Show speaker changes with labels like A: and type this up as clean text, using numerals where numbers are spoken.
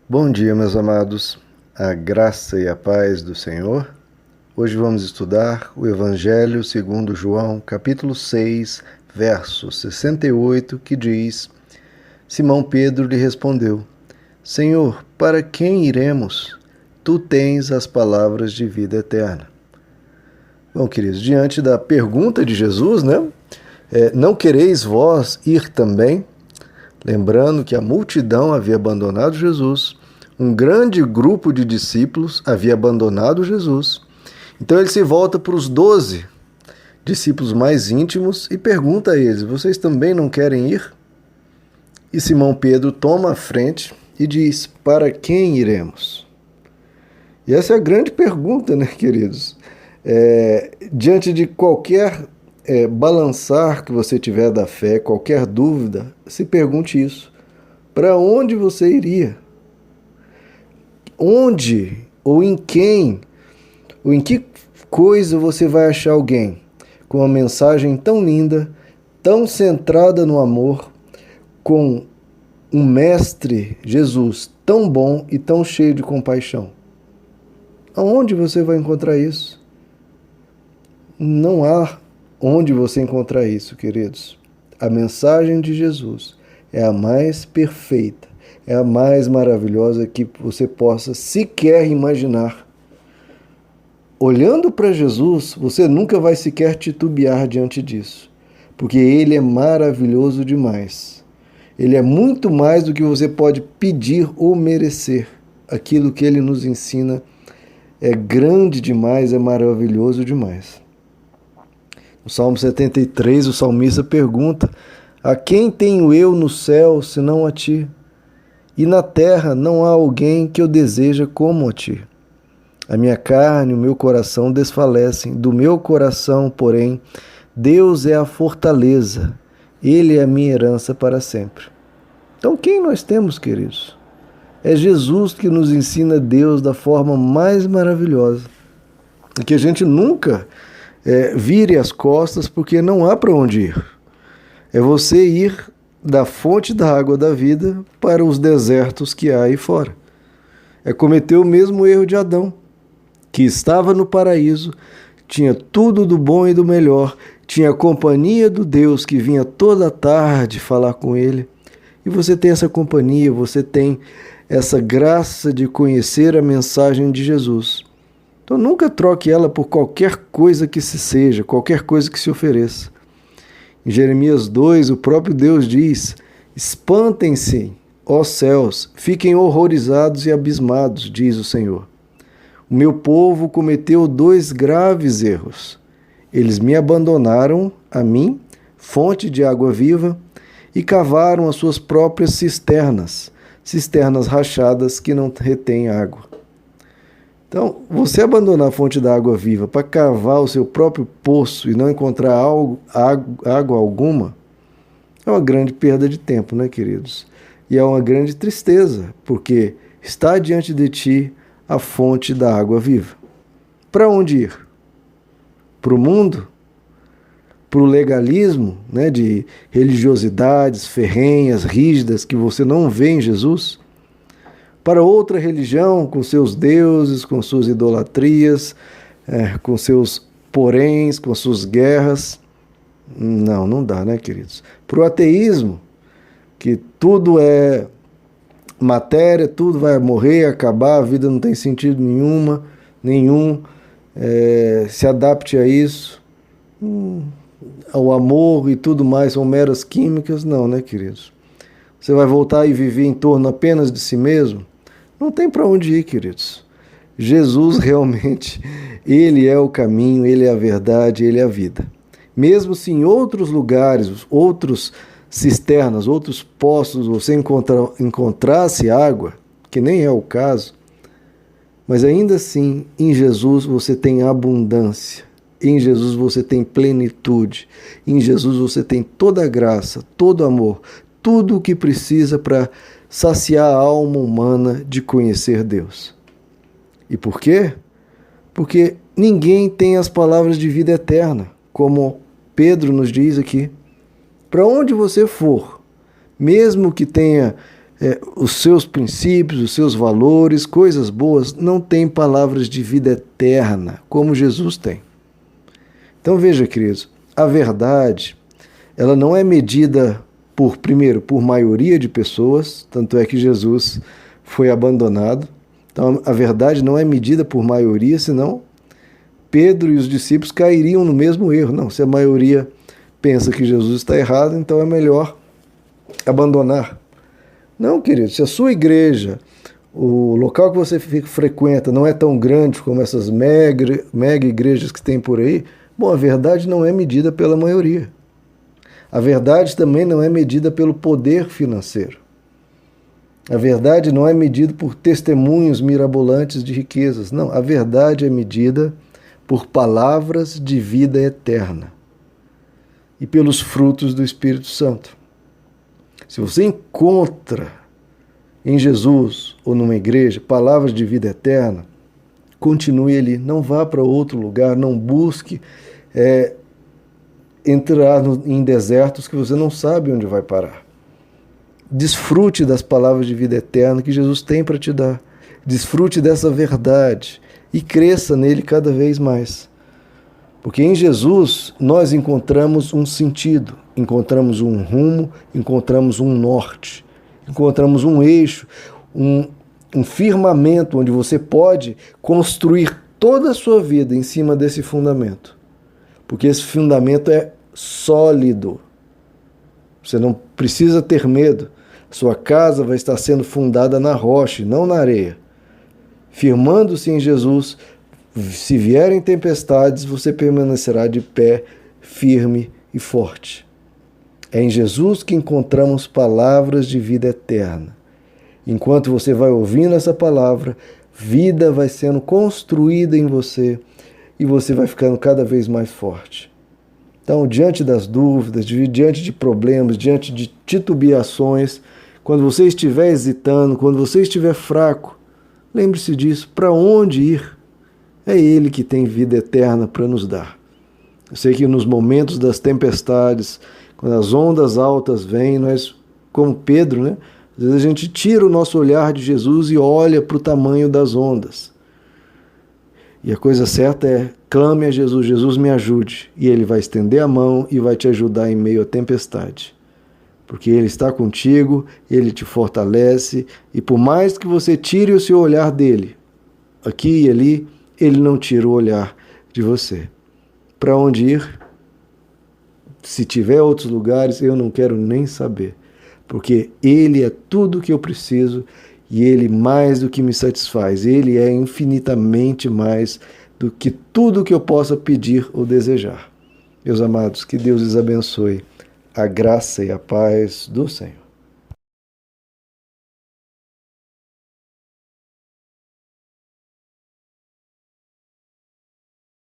A: Bom dia, meus amados, a graça e a paz do Senhor. Hoje vamos estudar o Evangelho segundo João, capítulo 6, verso 68, que diz: Simão Pedro lhe respondeu: Senhor, para quem iremos? Tu tens as palavras de vida eterna. Bom, queridos, diante da pergunta de Jesus, não quereis vós ir também? Lembrando que a multidão havia abandonado Jesus, um grande grupo de discípulos havia abandonado Jesus. Então ele se volta para os 12 discípulos mais íntimos e pergunta a eles: vocês também não querem ir? E Simão Pedro toma a frente e diz: para quem iremos? E essa é a grande pergunta, queridos? Diante de qualquer balançar que você tiver da fé, qualquer dúvida, se pergunte isso: para onde você iria? Onde ou em quem ou em que coisa você vai achar alguém com uma mensagem tão linda, tão centrada no amor, com um mestre, Jesus, tão bom e tão cheio de compaixão? Aonde você vai encontrar isso? Não há onde você encontrar isso, queridos. A mensagem de Jesus é a mais perfeita, é a mais maravilhosa que você possa sequer imaginar. Olhando para Jesus, você nunca vai sequer titubear diante disso, porque Ele é maravilhoso demais. Ele é muito mais do que você pode pedir ou merecer. Aquilo que Ele nos ensina é grande demais, é maravilhoso demais. No Salmo 73, o salmista pergunta: a quem tenho eu no céu, senão a ti? E na terra não há alguém que eu deseja como a ti. A minha carne e o meu coração desfalecem, do meu coração, porém, Deus é a fortaleza, Ele é a minha herança para sempre. Então quem nós temos, queridos? É Jesus que nos ensina Deus da forma mais maravilhosa. E que a gente nunca vire as costas, porque não há para onde ir. É você ir da fonte da água da vida para os desertos que há aí fora. É cometer o mesmo erro de Adão, que estava no paraíso, tinha tudo do bom e do melhor, tinha a companhia do Deus que vinha toda tarde falar com ele. E você tem essa companhia, você tem essa graça de conhecer a mensagem de Jesus. Então nunca troque ela por qualquer coisa que se seja, qualquer coisa que se ofereça. Em Jeremias 2, o próprio Deus diz: espantem-se, ó céus, fiquem horrorizados e abismados, diz o Senhor. O meu povo cometeu 2 graves erros. Eles me abandonaram, a mim, fonte de água viva, e cavaram as suas próprias cisternas, cisternas rachadas que não retêm água. Então, você abandonar a fonte da água viva para cavar o seu próprio poço e não encontrar água alguma, é uma grande perda de tempo, queridos? E é uma grande tristeza, porque está diante de ti a fonte da água viva. Para onde ir? Para o mundo? Para o legalismo, de religiosidades ferrenhas, rígidas, que você não vê em Jesus? Para outra religião, com seus deuses, com suas idolatrias, com seus poréns, com suas guerras? Não dá, queridos? Para o ateísmo, que tudo é matéria, tudo vai morrer, acabar, a vida não tem sentido nenhum, se adapte a isso. O amor e tudo mais são meras químicas? Não, queridos? Você vai voltar e viver em torno apenas de si mesmo? Não tem para onde ir, queridos. Jesus realmente, Ele é o caminho, Ele é a verdade, Ele é a vida. Mesmo se em outros lugares, outros cisternas, outros poços, você encontrasse água, que nem é o caso, mas ainda assim, em Jesus você tem abundância, em Jesus você tem plenitude, em Jesus você tem toda a graça, todo amor, tudo o que precisa para saciar a alma humana de conhecer Deus. E por quê? Porque ninguém tem as palavras de vida eterna, como Pedro nos diz aqui. Para onde você for, mesmo que tenha os seus princípios, os seus valores, coisas boas, não têm palavras de vida eterna, como Jesus tem. Então veja, queridos, a verdade, ela não é medida primeiro, por maioria de pessoas, tanto é que Jesus foi abandonado. Então a verdade não é medida por maioria, senão Pedro e os discípulos cairiam no mesmo erro. Não, se a maioria pensa que Jesus está errado, então é melhor abandonar. Não, querido, se a sua igreja, o local que você frequenta não é tão grande como essas mega igrejas que tem por aí, bom, a verdade não é medida pela maioria. A verdade também não é medida pelo poder financeiro. A verdade não é medida por testemunhos mirabolantes de riquezas. Não, a verdade é medida por palavras de vida eterna e pelos frutos do Espírito Santo. Se você encontra em Jesus ou numa igreja palavras de vida eterna, continue ali, não vá para outro lugar, não busque entrar em desertos que você não sabe onde vai parar. Desfrute das palavras de vida eterna que Jesus tem para te dar. Desfrute dessa verdade e cresça nele cada vez mais. Porque em Jesus nós encontramos um sentido, encontramos um rumo, encontramos um norte, encontramos um eixo, um firmamento onde você pode construir toda a sua vida em cima desse fundamento. Porque esse fundamento é sólido. Você não precisa ter medo. Sua casa vai estar sendo fundada na rocha, não na areia. Firmando-se em Jesus, se vierem tempestades, você permanecerá de pé, firme e forte. É em Jesus que encontramos palavras de vida eterna. Enquanto você vai ouvindo essa palavra, vida vai sendo construída em você e você vai ficando cada vez mais forte. Então, diante das dúvidas, diante de problemas, diante de titubeações, quando você estiver hesitando, quando você estiver fraco, lembre-se disso, para onde ir? É Ele que tem vida eterna para nos dar. Eu sei que nos momentos das tempestades, quando as ondas altas vêm, nós, como Pedro, né? Às vezes a gente tira o nosso olhar de Jesus e olha para o tamanho das ondas. E a coisa certa é, clame a Jesus, Jesus me ajude. E Ele vai estender a mão e vai te ajudar em meio à tempestade. Porque Ele está contigo, Ele te fortalece, e por mais que você tire o seu olhar dele, aqui e ali, Ele não tira o olhar de você. Para onde ir? Se tiver outros lugares, eu não quero nem saber. Porque Ele é tudo o que eu preciso e Ele mais do que me satisfaz. Ele é infinitamente mais do que tudo que eu possa pedir ou desejar. Meus amados, que Deus os abençoe. A graça e a paz do Senhor.